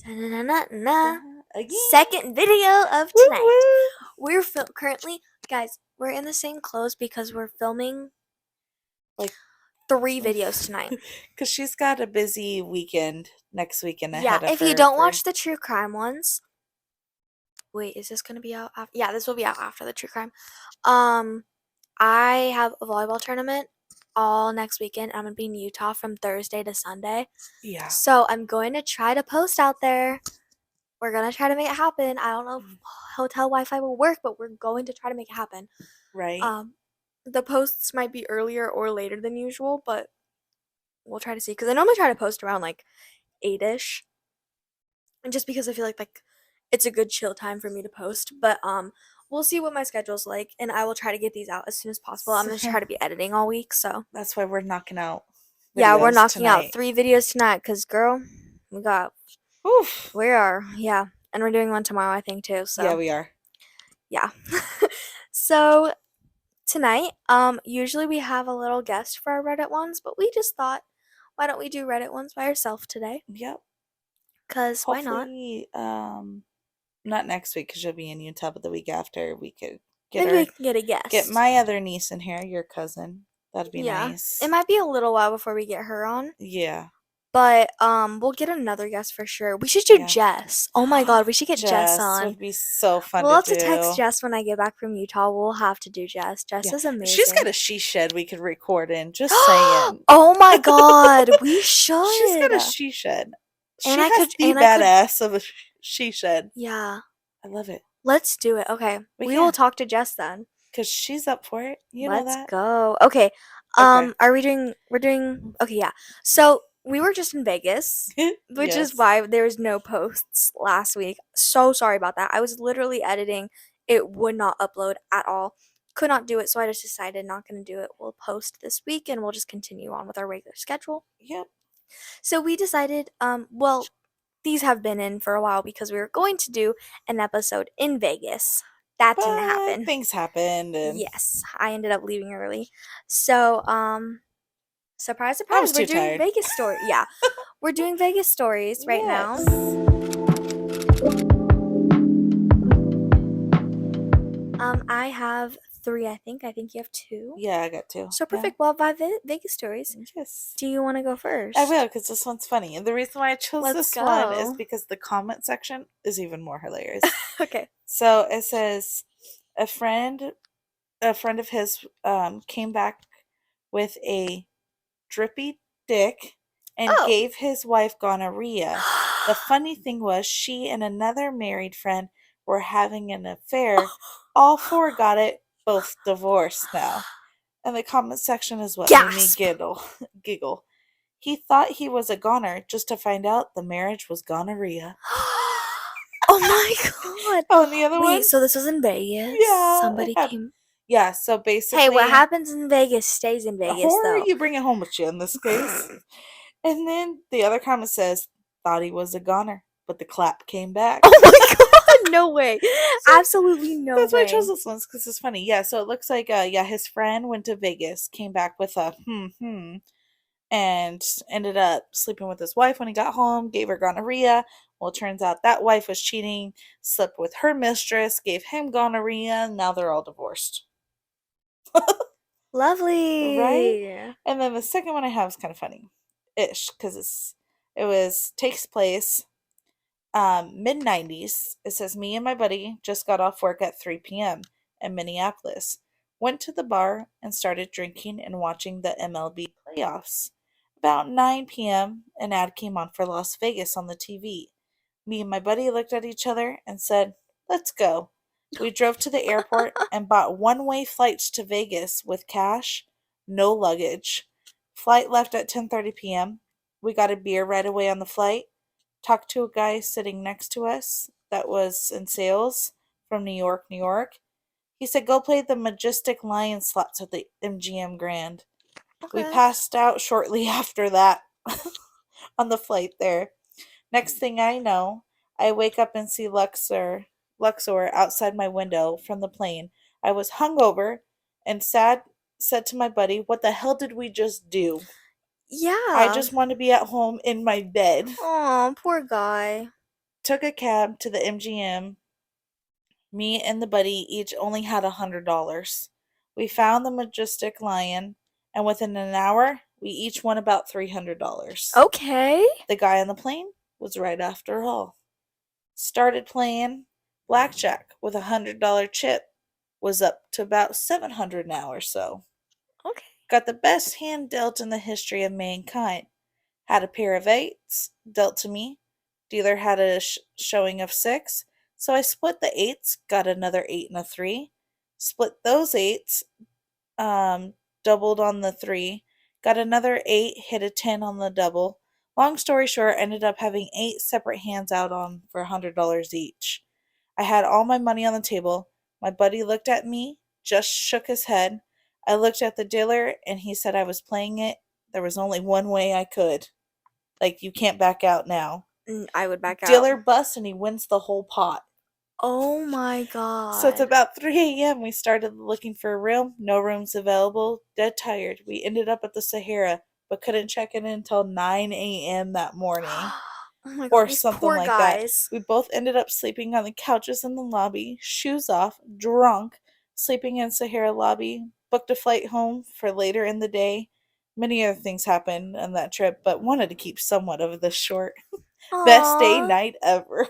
Da-na-na-na-na. Again. Second video of Woo tonight. woo. We're currently, guys, we're in the same clothes because we're filming Like 3 videos tonight. because she's got a busy weekend next weekend Yeah, ahead of if you her. don't watch the true crime ones, wait, is this gonna be out after? Yeah, this will be out after the true crime. I have a volleyball tournament all next weekend. I'm gonna be in Utah from Thursday to Sunday. Yeah. So I'm going to try to post out there. We're gonna try to make it happen. I don't know if hotel Wi-Fi will work, but we're going to try to make it happen. Right. The posts might be earlier or later than usual, but we'll try to see. Because I normally try to post around like 8ish, and just because I feel like it's a good chill time for me to post. But we'll see what my schedule's like, and I will try to get these out as soon as possible. I'm gonna try to be editing all week, so That's why we're knocking out videos yeah, we're knocking tonight. out 3 videos tonight. Cause girl, we got Oof. we are yeah, and we're doing one tomorrow I think too. So Yeah, we are. yeah. So tonight, usually we have a little guest for our Reddit ones, but we just thought, why don't we do Reddit ones by ourselves today? Yep. Cause why not? Hopefully, not next week because you'll be in Utah, but the week after we could Maybe we can get a guest. get my other niece in here, your cousin. That'd be nice. It might be a little while before we get her on. Yeah. But we'll get another guest for sure. We should do Jess. Oh my god, we should get Jess on. Would be so fun We'll have to to text Jess when I get back from Utah. We'll have to do Jess. Jess is amazing. She's got a she shed we could record in. Just saying. Oh my god, we should. She's got a she shed. She And I has could- the and I could- badass of a she shed. Yeah. I love it. Let's do it. Okay. We will talk to Jess then. Because she's up for it. You know that. Let's go. Okay. Are we doing? We're doing. Okay. Yeah. So we were just in Vegas, which is why there was no posts last week. So sorry about that. I was literally editing. It would not upload at all. Could not do it, so I just decided not going to do it. We'll post this week, and we'll just continue on with our regular schedule. Yep. So we decided. Well, these have been in for a while because we were going to do an episode in Vegas. That didn't happen. Things happened. And yes, I ended up leaving early. So, surprise, surprise, I was we're too doing tired. Vegas story. Yeah, we're doing Vegas stories right now. I have 3. I think you have 2. Yeah, I got 2. So perfect. Well, 5 Vegas stories. Yes. Do you want to go first? I will, because this one's funny, and the reason why I chose this one is go. because the comment section is even more hilarious. Okay. So it says a friend of his came back with a drippy dick and gave his wife gonorrhea. The funny thing was she and another married friend were having an affair. All 4 got it, both divorced now. And the comment section is what made me giggle. He thought he was a goner just to find out the marriage was gonorrhea. Oh my god. Oh, and the other one? So this was in Vegas? Yeah. Somebody came. Yeah, so basically. Hey, what happens in Vegas stays in Vegas, or though. you bring it home with you in this case. And then the other comment says, thought he was a goner, but the clap came back. Oh my god, no way. Absolutely no way. That's why I chose this one, because it's funny. Yeah, so it looks like, his friend went to Vegas, came back with a and ended up sleeping with his wife when he got home, gave her gonorrhea. Well, it turns out that wife was cheating, slept with her mistress, gave him gonorrhea, and now they're all divorced. Lovely. Right? And then the second one I have is kind of funny-ish, because takes place mid-90s. It says, me and my buddy just got off work at 3 p.m. in Minneapolis. Went to the bar and started drinking and watching the MLB playoffs. About 9 p.m., an ad came on for Las Vegas on the TV. Me and my buddy looked at each other and said, let's go. We drove to the airport and bought one-way flights to Vegas with cash, no luggage. Flight left at 10:30 p.m. We got a beer right away on the flight. Talked to a guy sitting next to us that was in sales from New York, New York. He said, go play the Majestic Lion slots at the MGM Grand. Okay. We passed out shortly after that on the flight there. Next thing I know, I wake up and see Luxor outside my window from the plane. I was hungover and said to my buddy, what the hell did we just do? Yeah. I just want to be at home in my bed. Aw, poor guy. Took a cab to the MGM. Me and the buddy each only had $100. We found the Majestic Lion, and within an hour, we each won about $300. Okay. The guy on the plane was right after all. Started playing blackjack with $100 chip. Was up to about 700 now or so. Okay. Got the best hand dealt in the history of mankind. Had a pair of eights dealt to me. Dealer had a showing of six, so I split the eights, got another eight and a three. Split those eights, doubled on the three, got another eight, hit a 10 on the double. Long story short, ended up having eight separate hands out on for $100 each. I had all my money on the table. My buddy looked at me, just shook his head. I looked at the dealer, and he said I was playing it. There was only one way I could. Like, you can't back out now. I would back out. Dealer busts, and he wins the whole pot. Oh my So it's god. about 3 a.m. We started looking for a room. No rooms available. Dead tired. We ended up at the Sahara, but couldn't check in until 9 a.m. that morning. Oh my god, Or these something poor like that. guys. We both ended up sleeping on the couches in the lobby, shoes off, drunk, sleeping in Sahara lobby, booked a flight home for later in the day. Many other things happened on that trip, but wanted to keep somewhat of this short. Best day Aww. night ever.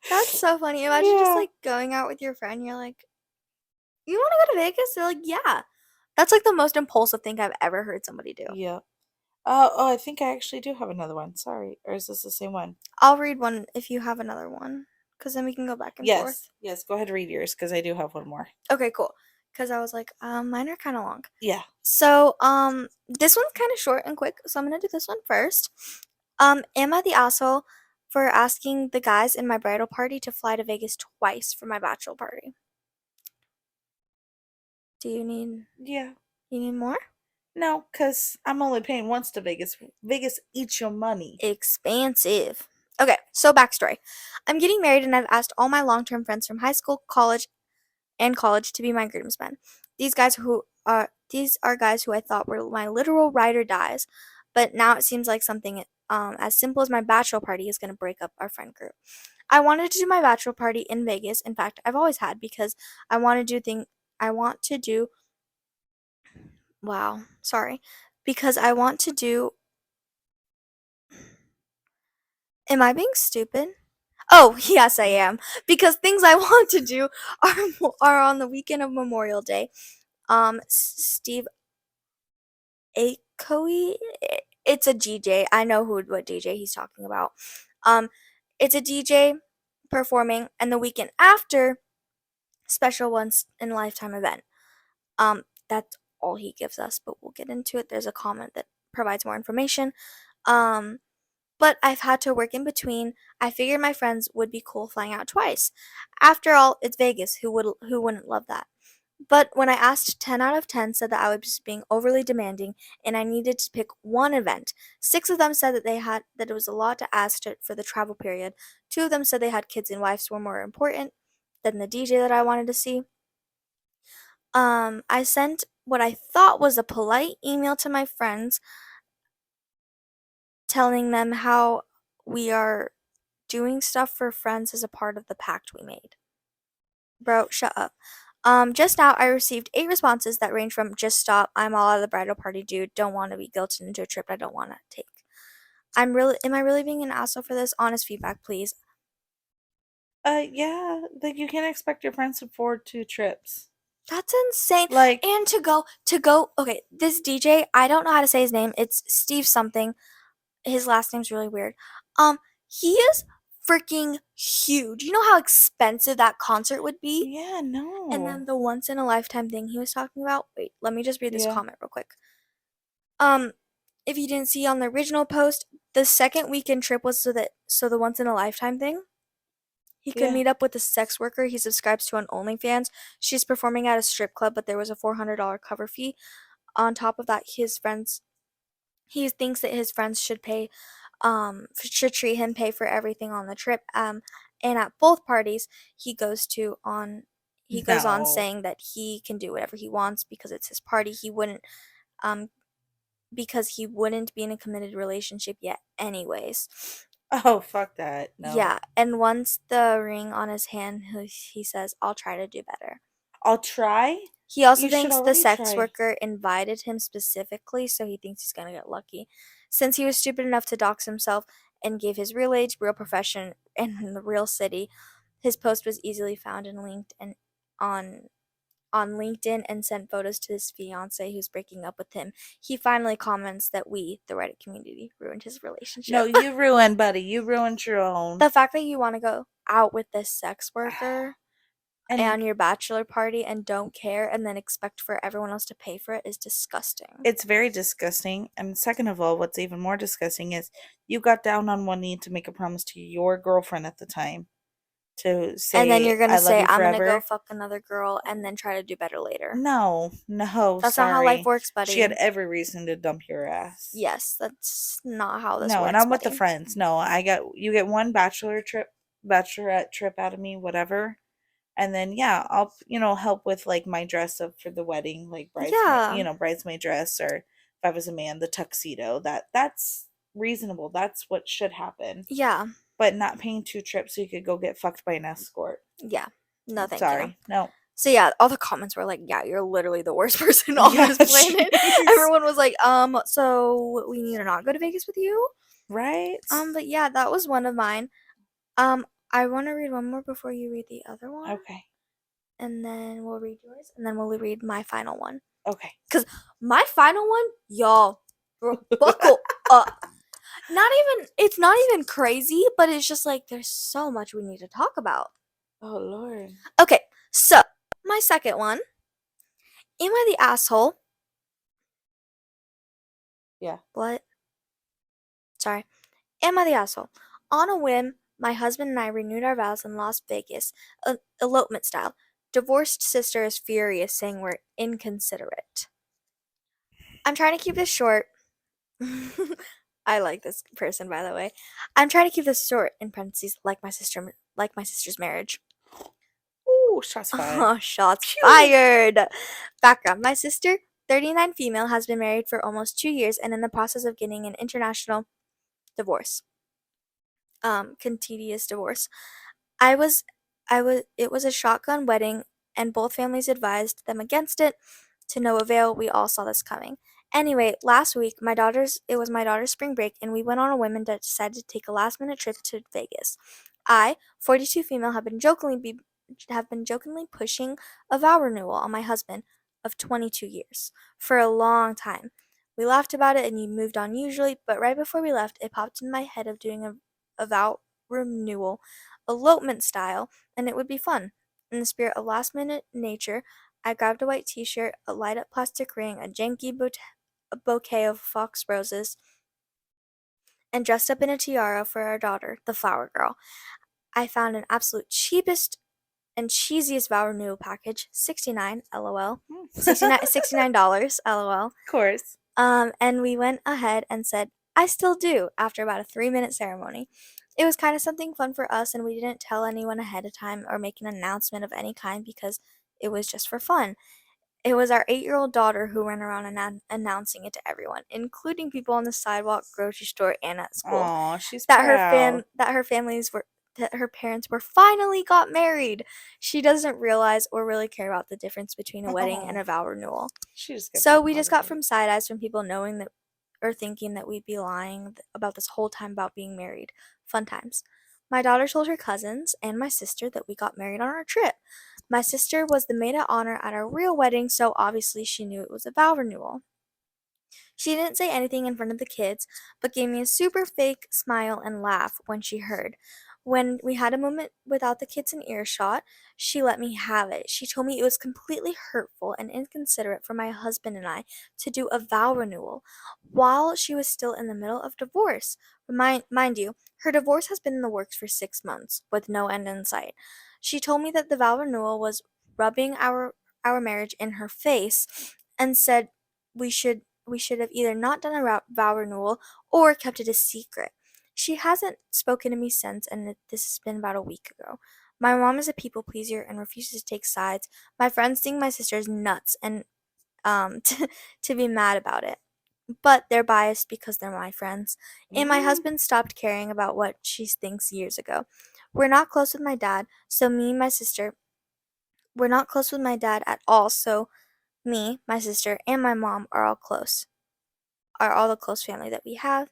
That's so funny. Imagine just Yeah. like going out with your friend. You're like, you want to go to Vegas? They're like, yeah. That's like the most impulsive thing I've ever heard somebody do. Yeah. I think I actually do have another one. Sorry. Or is this the same one? I'll read one if you have another one, because then we can go back and forth. Yes. Yes. Go ahead and read yours because I do have one more. Okay, cool. Because I was like, mine are kind of long. Yeah. So, this one's kind of short and quick, so I'm gonna do this one first. Am I the asshole for asking the guys in my bridal party to fly to Vegas twice for my bachelor party? Do Yeah. you need more? No, because I'm only paying once to Vegas. Vegas eats your money. Expansive. Okay, so backstory. I'm getting married and I've asked all my long-term friends from high school, college to be my groomsmen. These are guys who I thought were my literal ride or dies, but now it seems like something as simple as my bachelor party is going to break up our friend group. I wanted to do my bachelor party in Vegas. In fact, I've always had because I want to do thing I want to do wow, sorry. Because I want to do Am I being stupid? Oh, yes, I am. Because things I want to do are are on the weekend of Memorial Day. Steve Aoki, it's a DJ. I know what DJ he's talking about. Um, it's a DJ performing, and the weekend after, special once in a lifetime event. That's all he gives us, but we'll get into it. There's a comment that provides more information. Um, but I've had to work in between. I figured my friends would be cool flying out twice. After all, it's Vegas. Who wouldn't love that? But when I asked, 10 out of 10 said that I was just being overly demanding and I needed to pick one event. 6 of them said that it was a lot to ask for the travel period. 2 of them said they had kids and wives were more important than the DJ that I wanted to see. I sent what I thought was a polite email to my friends telling them how we are doing stuff for friends as a part of the pact we made. Bro, shut up. Just now I received 8 responses that range from just stop, I'm all out of the bridal party, dude, don't want to be guilted into a trip I don't want to take. Am I really being an asshole for this? Honest feedback, please. Yeah. Like, you can't expect your friends to afford 2 trips. That's insane. Like, And okay, this DJ, I don't know how to say his name. It's Steve something. His last name's really weird. He is freaking huge. You know how expensive that concert would be? yeah, And no. then the once in a lifetime thing he was talking about. Wait, let me just read this Yeah. comment real quick. Um, if you didn't see on the original post, the second weekend trip was so the once in a lifetime thing. He could Yeah. meet up with a sex worker he subscribes to on OnlyFans. She's performing at a strip club, but there was a $400 cover fee. On top of that, he thinks that his friends should treat him, pay for everything on the trip. And at both parties, he goes to on he goes on No. saying that he can do whatever he wants because it's his party. Um because he wouldn't be in a committed relationship yet anyways. Oh, fuck that. No. Yeah, and once the ring on his hand, he says, "I'll try to do better." I'll try? He also You should thinks the already sex try. worker invited him specifically, so he thinks he's gonna get lucky. Since he was stupid enough to dox himself and gave his real age, real profession, and the real city, his post was easily found and linked and on on LinkedIn and sent photos to his fiance who's breaking up with him. He finally comments that we, the Reddit community, ruined his No, relationship. you ruined, buddy. You ruined your own. The fact that you want to go out with this sex worker And and your bachelor party and don't care and then expect for everyone else to pay for it is disgusting. it's very disgusting. And second of all, what's even more disgusting is you got down on one knee to make a promise to your girlfriend at the time to And then say, you're going to I love say, you "I'm going to go forever. fuck another girl," and then try to do better later. No, no, That's not how life sorry. works, She had buddy. every reason to dump your ass. Yes, that's not how this No, and works, I'm with the buddy. friends. No, I got you get one bachelorette trip out of me, whatever. And then yeah, I'll help with like my dress up for the wedding, like Yeah. bridesmaid dress, or if I was a man, the tuxedo. That's reasonable. That's what should happen. Yeah. But not paying 2 trips so you could go get fucked by an escort. Yeah. No, thank you. Sorry. No. So yeah, all the comments were like, "Yeah, you're literally the worst person on Yeah, this planet." jeez. Everyone was like, so we need to not go to Vegas with you?" Right? But yeah, that was one of mine. Um, I want to read one more before you read the other one, Okay. and then we'll read yours, and then we'll read my final one. Okay. Cause my final one, y'all, buckle up. It's not even crazy, but it's just like there's so much we need to talk about. Oh Lord. Okay, so my second one, am I the asshole? Yeah. What? Sorry. Am I the asshole? On a whim, my husband and I renewed our vows in Las Vegas, elopement style. Divorced sister is furious, saying we're inconsiderate. I'm trying to keep this short. I like this person, by the way. I'm trying to keep this short, in parentheses, like my sister's marriage. Ooh, shots fired. Oh, shots Phew. fired. Background: my sister, 39 female, has been married for almost 2 years and in the process of getting an international divorce. Contentious divorce. I was it was a shotgun wedding and both families advised them against it. To no avail, we all saw this coming. Anyway, last week it was my daughter's spring break and we went on a whim and decided to take a last minute trip to Vegas. I, 42 female, have been jokingly pushing a vow renewal on my husband of 22 years for a long time. We laughed about it and he moved on usually, but right before we left, it popped in my head of doing a vow renewal, elopement style, and it would be fun. In the spirit of last minute nature, I grabbed a white t shirt, a light up plastic ring, a janky bouquet of fox roses, and dressed up in a tiara for our daughter, the flower girl. I found an absolute cheapest and cheesiest vow renewal package, 69 lol. $69 lol. Of course. And we went ahead and said, "I still do," after about a 3-minute ceremony. It was kind of something fun for us, and we didn't tell anyone ahead of time or make an announcement of any kind because it was just for fun. It was our 8-year-old daughter who ran around announcing it to everyone, including people on the sidewalk, grocery store, and at school, Aw, she's proud. that her parents were finally got married. She doesn't realize or really care about the difference between a wedding and Oh, a vow renewal. she just got to be So we proud just of got it. from side eyes from people knowing that or thinking that we'd be lying about this whole time about being married. Fun times. My daughter told her cousins and my sister that we got married on our trip. My sister was the maid of honor at our real wedding, so obviously she knew it was a vow renewal. She didn't say anything in front of the kids, but gave me a super fake smile and laugh when she heard. When we had a moment without the kids in earshot, she let me have it. She told me it was completely hurtful and inconsiderate for my husband and I to do a vow renewal while she was still in the middle of divorce. Mind you, her divorce has been in the works for 6 months with no end in sight. She told me that the vow renewal was rubbing our marriage in her face and said we should have either not done a vow renewal or kept it a secret. She hasn't spoken to me since, and this has been about a week ago. My mom is a people pleaser and refuses to take sides. My friends think my sister is nuts and to be mad about it. but they're biased because they're my friends. And my Mm, husband stopped caring about what she thinks years ago. We're not close with my dad, so me and my sister, we're not close with my dad at all, so me, my sister, and my mom are all the close family that we have.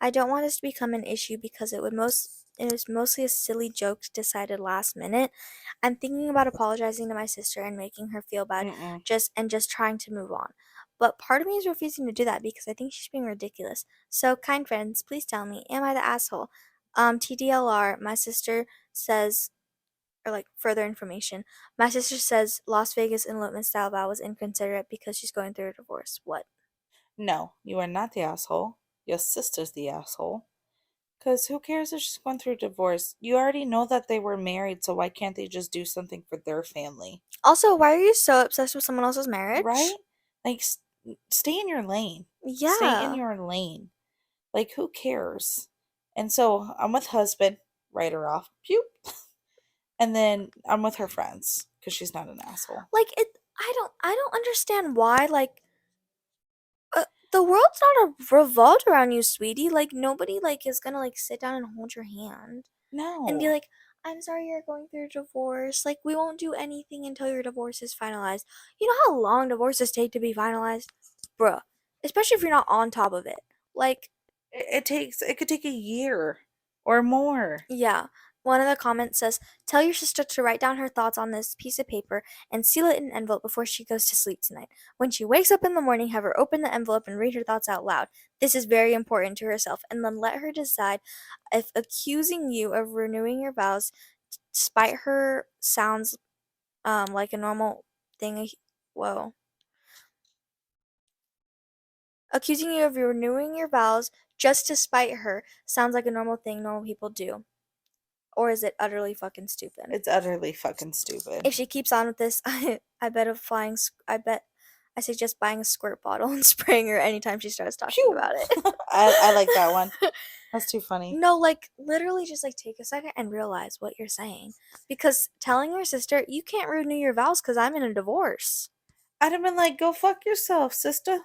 I don't want this to become an issue because it was mostly a silly joke decided last minute. I'm thinking about apologizing to my sister and making her feel bad mm-mm. just trying to move on. But part of me is refusing to do that because I think she's being ridiculous. So, kind friends, please tell me, am I the asshole? TDLR, my sister says, or like further information. My sister says Las Vegas elopement style vow was inconsiderate because she's going through a divorce. What? No, you are not the asshole. Your sister's the asshole. Because who cares if she's going through a divorce? You already know that they were married, so why can't they just do something for their family? Also, why are you so obsessed with someone else's Right? marriage? Like, stay in your lane. Stay in Yeah. your lane. Like, who cares? And so I'm with husband, write her off. Pew. And then I'm with her friends because she's not an asshole. Like it I don't understand why the world's not revolved around you, sweetie. Like nobody like is gonna like sit down and hold your hand and be No. like, "I'm sorry you're going through a divorce. Like we won't do anything until your divorce is finalized." You know how long divorces take to be finalized? Bruh. Especially if you're not on top of it. Like, It could take a year or more. yeah. One of the comments says, "Tell your sister to write down her thoughts on this piece of paper and seal it in an envelope before she goes to sleep tonight. When she wakes up in the morning, have her open the envelope and read her thoughts out loud. This is very important to herself, and then let her decide if accusing you of renewing your vows, despite her, sounds like a normal thing." Whoa. Accusing you of renewing your vows just to spite her sounds like a normal thing normal people do. Or is it utterly fucking stupid? It's utterly fucking stupid. If she keeps on with this, I bet I suggest buying a squirt bottle and spraying her anytime she starts talking Pew! about it. I like that one. That's too funny. No, like literally just like take a second and realize what you're saying. Because telling your sister, you can't renew your vows because I'm in a divorce. I'd have been like, go fuck yourself, sister.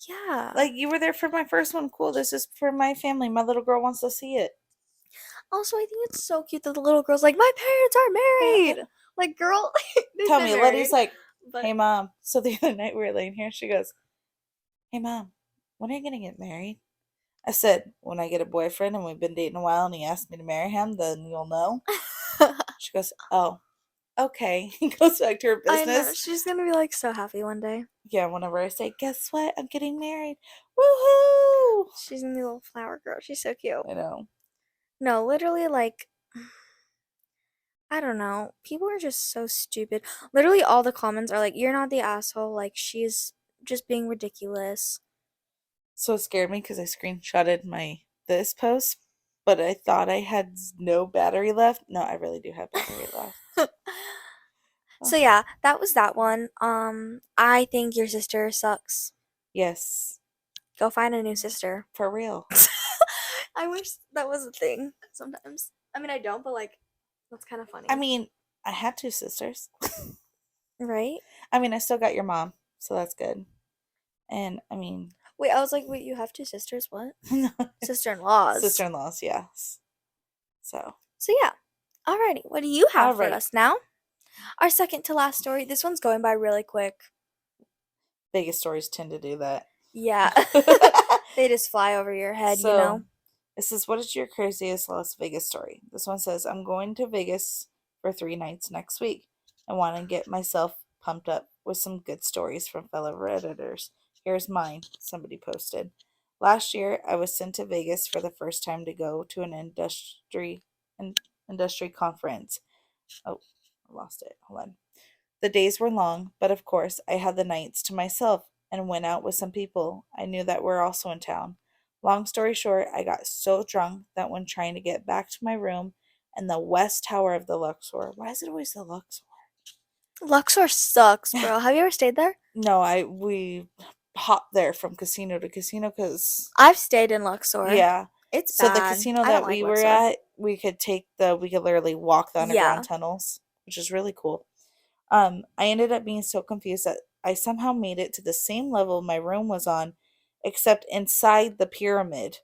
Yeah. Like, you were there for my first one. Cool. This is for my family. My little girl wants to see it. Also, I think it's so cute that the little girl's like, my parents are married. Like, girl, they've Tell been me, married. Letty's like, But hey, mom. So the other night we were laying here. She goes, hey, mom, when are you going to get married? I said, when I get a boyfriend and we've been dating a while and he asks me to marry him, then you'll know. She goes, oh, okay. Goes back to her I know business. she's gonna be like so happy one day. Yeah, whenever I say, guess what? I'm getting married. Woohoo! She's gonna be a little flower girl. She's so cute. I know. No, literally, like, I don't know. People are just so stupid. Literally, all the comments are like, "You're not the asshole." Like, she's just being ridiculous. So it scared me because I screenshotted my this post, but I thought I had no battery left. No, I really do have battery left. So Oh, yeah, that was that one. I think your sister sucks. yes, Go find a new sister. for real. I wish that was a thing sometimes. I mean, I don't, but like, that's kind of I funny, mean, I had two sisters. right? I mean, I still got your mom, so that's good. And I mean, Wait, I was like, wait, you have two sisters? What? no, Sister-in-laws. sister-in-laws, yes. So, So yeah. Alrighty, what do you have all for right. us now? Our second to last story. This one's going by really quick. Vegas stories tend to do that. Yeah. They just fly over your head, you So, know? it says, what is your craziest Las Vegas story? This one says, I'm going to Vegas for 3 nights next week. I want to get myself pumped up with some good stories from fellow Redditors. Here's mine, somebody posted. Last year, I was sent to Vegas for the first time to go to an industry conference. Oh, I lost it. Hold on. The days were long, but of course, I had the nights to myself and went out with some people I knew that were also in town. Long story short, I got so drunk that when trying to get back to my room and the west tower of the Luxor, why is it always the Luxor? Luxor sucks, bro. Have you ever stayed there? No, we hopped there from casino to casino because I've stayed in Luxor. yeah. It's So the bad. casino I don't that like we were Luxor. at, we could literally walk the underground Yeah. tunnels, which is really cool. I ended up being so confused that I somehow made it to the same level my room was on, except inside the pyramid.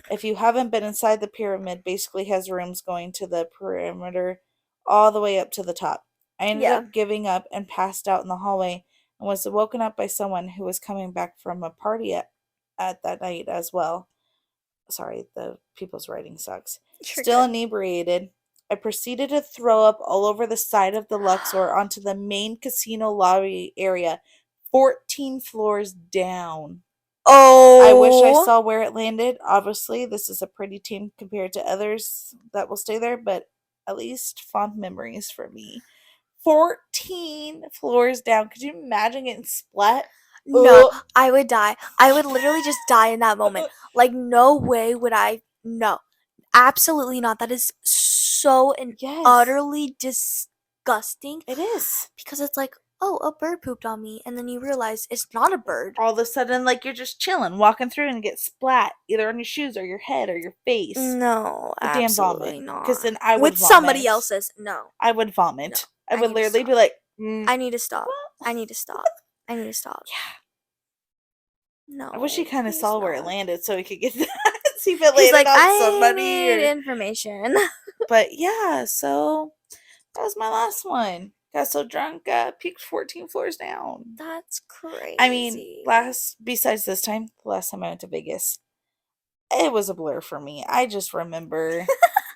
If you haven't been inside the pyramid, basically has rooms going to the perimeter all the way up to the top. I ended Yeah. up giving up and passed out in the hallway and was woken up by someone who was coming back from a party at that night as well. Sorry, the people's writing sucks. You're Still good. inebriated, I proceeded to throw up all over the side of the Luxor onto the main casino lobby area, 14 floors down. I wish I Oh saw where it landed. Obviously, this is a pretty team compared to others that will stay there, but at least fond memories for me. 14 floors down. Could you imagine getting splat? no, Ugh. I would die. I would literally just die in that moment. Like, no way would I. No, absolutely not. That is so and Yes, utterly disgusting it is. because it's like, oh, a bird pooped on me, and then you realize it's not a bird. All of a sudden, like you're just chilling, walking through and get splat either on your shoes or your head or your face No, with damn vomit. absolutely Because not. then I would With somebody vomit. else's. No, I would no. vomit. I I would need to literally stop. be like, I need to stop. well, I need to stop. I need to stop. yeah. I wish he No, kind of please saw where it not. landed so he could get that. See if it He's landed like, on I somebody need or. information. But yeah, so that was my last one. Got so drunk, peaked 14 floors down. That's I mean, crazy. besides this time, the last time I went to Vegas, it was a blur for me. I just remember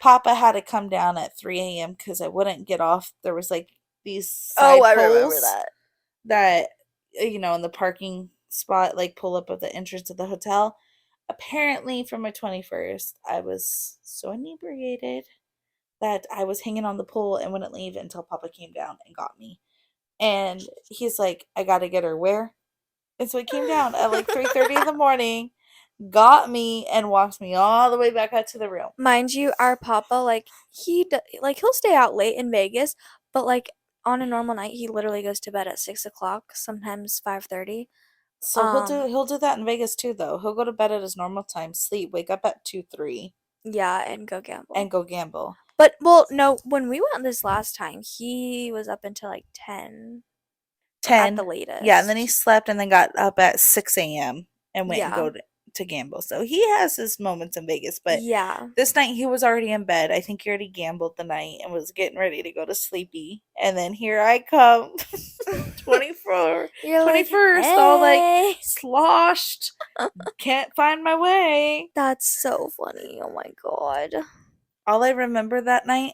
Papa had to come down at 3 a.m. because I wouldn't get off. There was like these Oh, side I remember poles that. that, in the parking spot, like pull up at the entrance of the hotel. Apparently, for my 21st, I was so inebriated that I was hanging on the pole and wouldn't leave until Papa came down and got me. And he's like, I gotta get her where? And so he came down at like 3:30 in the morning, got me, and walked me all the way back out to the room. Mind you, our papa, like, like, he'll stay out late in Vegas, but, like, on a normal night, he literally goes to bed at 6 o'clock, sometimes 5:30. So he'll do Um, he'll do that in Vegas too though. He'll go to bed at his normal time, sleep, wake up at 2, 3, yeah, and go gamble. and go gamble. But, well, no, when we went this last time, he was up until, like, 10 at the 10. Yeah, and then he latest. slept and then got up at 6 a.m. and went and Yeah. go to gamble. So he has his moments in Vegas, but Yeah. this night he was already in bed. I think he already gambled the night and was getting ready to go to sleepy. And then here I come, 24, You're like, 21st, all like hey. sloshed, can't find my way. That's so funny. Oh my god. All I remember that night,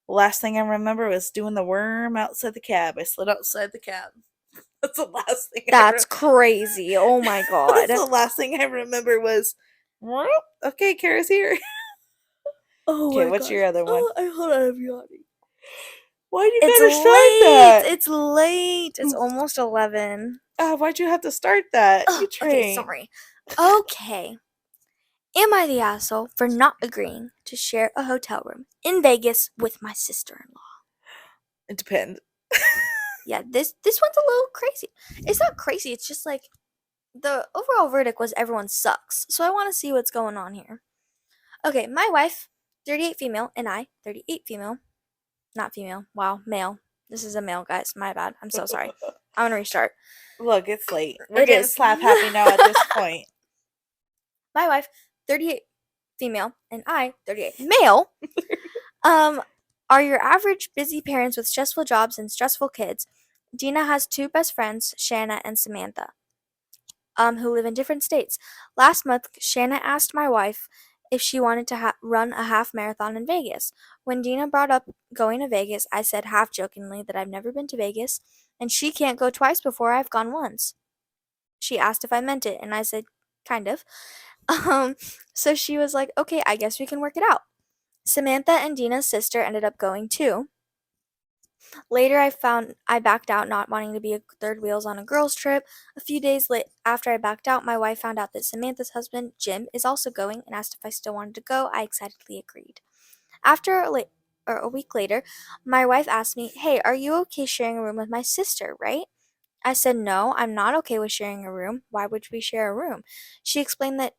the last thing I remember was doing the worm outside the cab. I slid outside the cab. That's the last thing I That's crazy. Oh my That's god. the last thing I remember was, "Whoop, okay, Kara's here." Oh Okay, my what's gosh. your other one? Oh, I hold on, I'm yawning. Why'd you It's gotta start late. that? It's late. It's almost 11. Why'd you have to start that? Oh, You okay, train. sorry. Okay. Am I the asshole for not agreeing to share a hotel room in Vegas with my sister-in-law? It depends. Yeah, this one's a little crazy. It's not crazy. It's just like the overall verdict was everyone sucks. So I want to see what's going on here. Okay, my wife, 38 female, and I, 38 female. Not female. Wow, male. This is a male, guys. My bad. I'm so sorry. I'm gonna restart. Look, it's late. We're It getting is. slap happy now at this point. My wife, 38 female, and I, 38 male, um, are your average busy parents with stressful jobs and stressful kids. Dina has two best friends, Shanna and Samantha, who live in different states. Last month, Shanna asked my wife if she wanted to run a half marathon in Vegas. When Dina brought up going to Vegas, I said half jokingly that I've never been to Vegas, and she can't go twice before I've gone once. She asked if I meant it, and I said, kind of. Um, so she was like, okay, I guess we can work it out. Samantha and Dina's sister ended up going too. Later, I found I backed out, not wanting to be a third wheels on a girls' trip. A few days after I backed out, my wife found out that Samantha's husband, Jim, is also going and asked if I still wanted to go. I excitedly agreed. After a week later, my wife asked me, hey, are you okay sharing a room with my sister, right? I said, no, I'm not okay with sharing a room. Why would we share a room? She explained that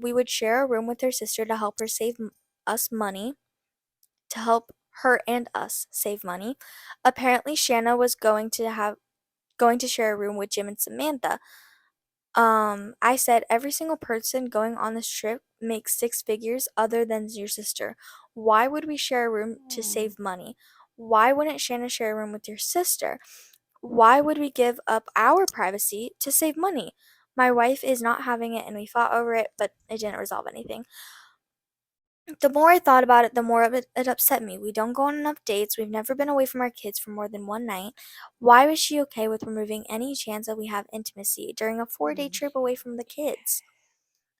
we would share a room with her sister to help her save us money, to help her and us save money. Apparently, Shanna was going to share a room with Jim and Samantha. I said every single person going on this trip makes six figures other than your sister. Why would we share a room to Hmm. save money? Why wouldn't Shanna share a room with your sister? Why would we give up our privacy to save money? My wife is not having it and we fought over it, but it didn't resolve anything. The more I thought about it, the more it upset me. We don't go on enough dates. We've never been away from our kids for more than one night. Why was she okay with removing any chance that we have intimacy during a 4 day Hmm. trip away from the kids?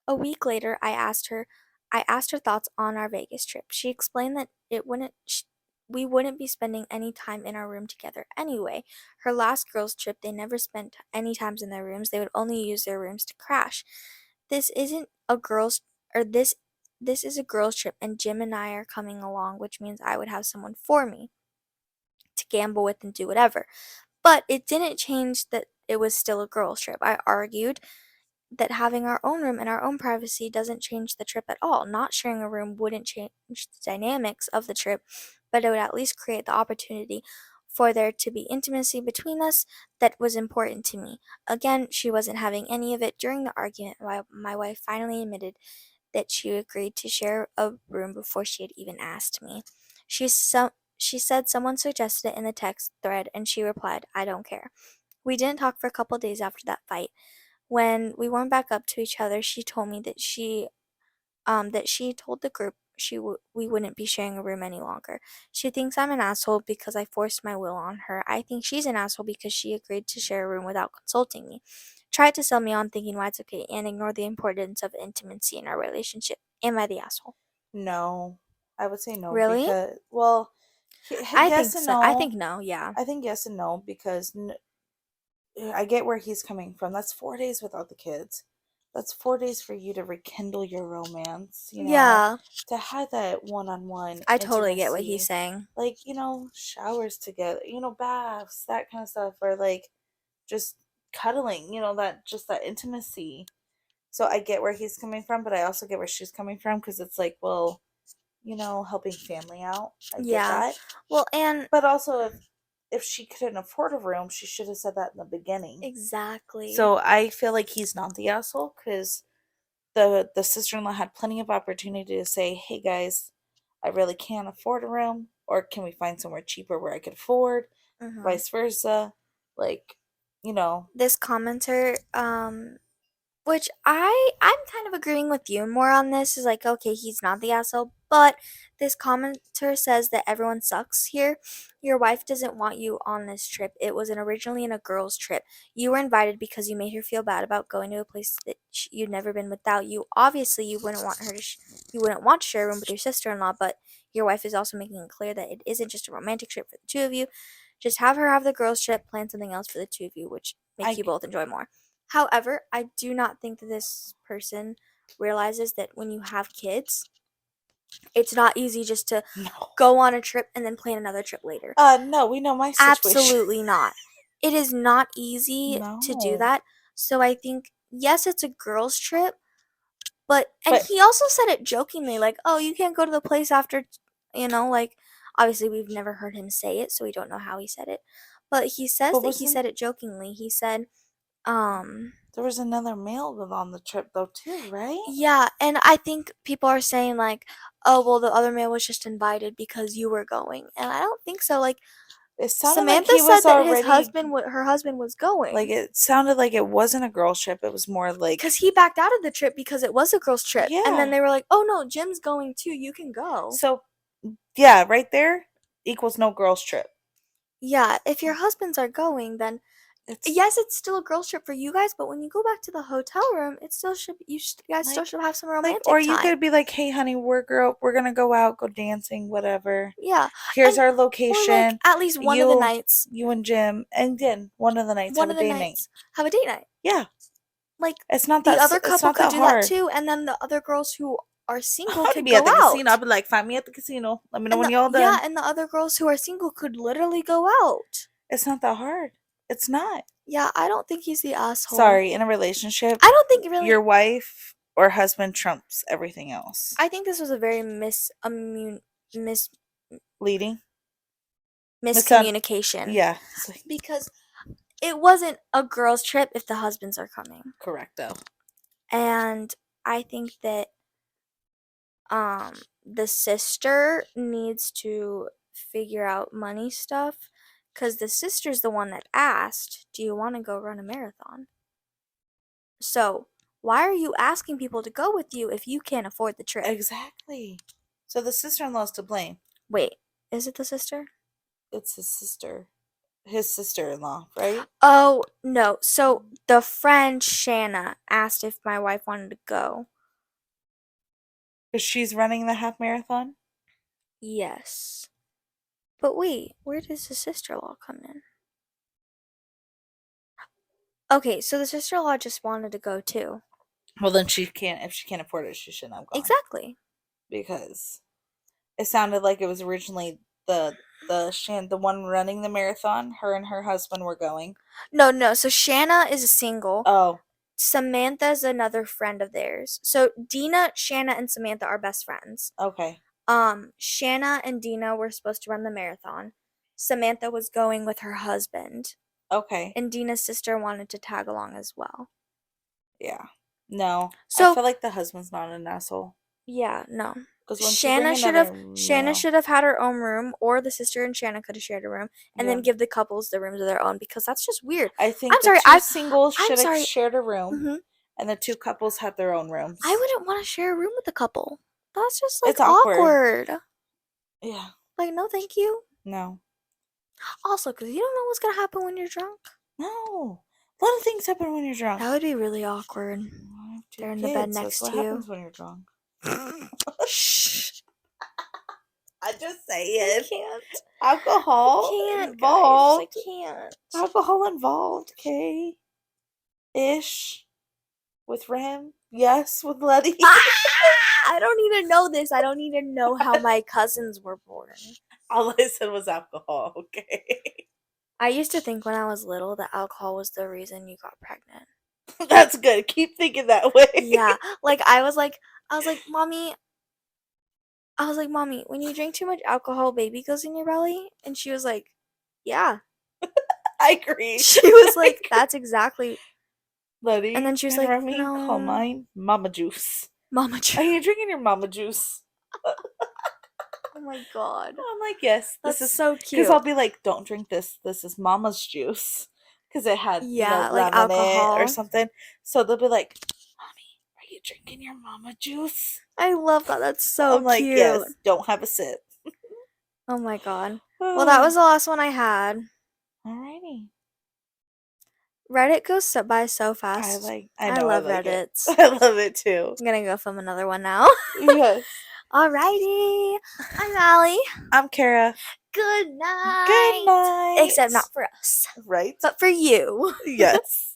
A week later, I asked her thoughts on our Vegas trip. She explained that we wouldn't be spending any time in our room together anyway. Her last girls' trip, they never spent any times in their rooms. They would only use their rooms to crash. This isn't a girls or this is a girls' trip and Jim and I are coming along, which means I would have someone for me to gamble with and do whatever. But it didn't change that it was still a girls' trip. I argued that having our own room and our own privacy doesn't change the trip at all. Not sharing a room wouldn't change the dynamics of the trip, but it would at least create the opportunity for there to be intimacy between us that was important to me. Again, she wasn't having any of it during the argument. My wife finally admitted that she agreed to share a room before she had even asked me. She said someone suggested it in the text thread and she replied, "I don't care." We didn't talk for a couple days after that fight. When we warmed back up to each other, she told me that she told the group we wouldn't be sharing a room any longer. She thinks I'm an asshole because I forced my will on her. I think she's an asshole because she agreed to share a room without consulting me. Tried to sell me on thinking why it's okay and ignore the importance of intimacy in our relationship. Am I the asshole? No, I would say no Really? because, well, I yes think and so. I think no. no, yeah. I think yes and no because I get where he's coming from. That's 4 days without the kids. That's 4 days for you to rekindle your romance, Yeah, to have that one on one I totally get what he's intimacy. saying. Like, showers together, baths, that kind of stuff, or like just cuddling, that intimacy. So I get where he's coming from, but I also get where she's coming from because it's like, well, helping family out. I get Yeah. that. Well, and But also, if she couldn't afford a room, she should have said that in the beginning. exactly. So I feel like he's not the asshole because the sister in law had plenty of opportunity to say, "Hey guys, I really can't afford a room, or can we find somewhere cheaper where I could afford?" Mhm. Vice versa, like, you know, This commenter which I'm kind of agreeing with you more on this is like okay, he's not the asshole, but this commenter says that everyone sucks here. Your wife doesn't want you on this trip. It was originally in a girls trip. You were invited because you made her feel bad about going to a place that you'd never been without you. Obviously, you wouldn't want to share a room with your sister-in-law, but your wife is also making it clear that it isn't just a romantic trip for the two of you. Just have her have the girls trip, plan something else for the two of you, which make I you both enjoy more. However, I do not think that this person realizes that when you have kids, it's not easy just to no, go on a trip and then plan another trip later. no, we know my situation. Absolutely not. It is not easy to do No, that. So I think, yes, it's a girls' trip, but, and but he also said it jokingly, like, oh, you can't go to the place after, like, obviously we've never heard him say it, so we don't know how he said it. But he says but that he wasn't said it jokingly. He said, um, there was another male on the trip though too, right? yeah, and I think people are saying like, "Oh, well, the other man was just invited because you were going," and I don't think so. Like It sounded like Samantha he said was that his already husband, her husband, was like going it sounded like it wasn't a girls trip. It was more because like, he backed out of the trip because it was a girls' trip, and then yeah. they were like, "Oh no, Jim's going too. You can go." So yeah, right there equals no girls trip. Yeah, if your husbands are going, then It's yes, it's still a girls' trip for you guys. But when you go back to the hotel room, it still should you guys still like should have some or romantic you time. could be like, "Hey honey, we're going to go out, go dancing, whatever. Yeah, Here's and our or like location. at least one of the You nights, you and Jim, and then one of the nights have one a of the day night." nights have a date night. Yeah. Like the other It's couple not could that do that hard. too, and then the other girls who are single I'd could be at go the casino. out. I'd be like, "Find me at the casino. Let me know when y'all Yeah, done." and the other girls who are single could literally go out. It's not that hard. It's not. Yeah, I don't think he's the asshole. Sorry, in a relationship, I don't think really. your wife or husband trumps everything else. I think this was a very mis Leading? Misun miscommunication Yeah. It's like, because it wasn't a girls' trip if the husbands are coming. Correcto. And I think that the sister needs to figure out money stuff because the sister's the one that asked, do you want to go run a marathon? So why are you asking people to go with you if you can't afford the trip? Exactly. So the sister-in-law's to blame. Wait, is it the sister? It's his sister. His sister-in-law, right? Oh, no. So the friend Shanna asked if my wife wanted to go. Because she's running the half marathon? Yes. But wait, where does the sister-in-law come in? Okay, so the sister-in-law just wanted to go too. Well, then she can't, if she can't afford it, she shouldn't have gone. Exactly. Because it sounded like it was originally the one running the marathon, her and her husband were going. No. So Shanna is a single. Oh, Samantha is another friend of theirs. So Dina, Shanna, and Samantha are best friends. okay. Shanna and Dina were supposed to run the marathon. Samantha was going with her husband. Okay. And Dina's sister wanted to tag along as well. Yeah. No. I So feel like the husband's not an asshole. yeah, no. Because wouldn't you bring Shanna should another have male? had her own room, or the sister and Shanna could have shared a room, and Yeah. then give the couples the rooms of their own because that's just weird. I think I'm the sorry, two singles I'm should have sorry. shared a room, hmm and the two couples had their own rooms. I wouldn't want to share a room with a couple. That's just like It's awkward. Yeah. Like no, thank you. No. Also, because you don't know what's gonna happen when you're drunk. No. A lot of things happen when you're drunk. That would be really awkward. I have 2 They're in the kids. bed That's next what to you. happens when you're drunk. Shh. I just I saying. can't. Alcohol I can't, involved. guys. I can't. Alcohol involved, okay? Ish. With Ram. Yes, with Letty. I don't need to know this. I don't need to know how my cousins were born. All I said was alcohol, okay? I used to think when I was little that alcohol was the reason you got pregnant. That's good. Keep thinking that way. Yeah, like mommy, when you drink too much alcohol, baby goes in your belly, and she was like, yeah. I agree. She was like, that's exactly. Letty And then she was and like, Remy, call no, mine Mama Juice. Mama Are Juice. you drinking your Mama Juice? Oh my god, I'm like, yes, this that's is so because cute. I'll be like, don't drink this. This is Mama's juice because it had Yeah, like rum in it or alcohol. something. So they'll be like, Mommy, are you drinking your Mama Juice? I love that. That's so I'm like, cute. yes, don't have a sip. Oh my god. Well, that was the last one I had. Alrighty. Reddit goes by so fast. I I know, I love like it. Reddits. I love it too. I'm gonna go film another one now. Yes. Alrighty. I'm Allie. I'm Kara. Good night. Good night. Except not for us. Right? But for you. Yes.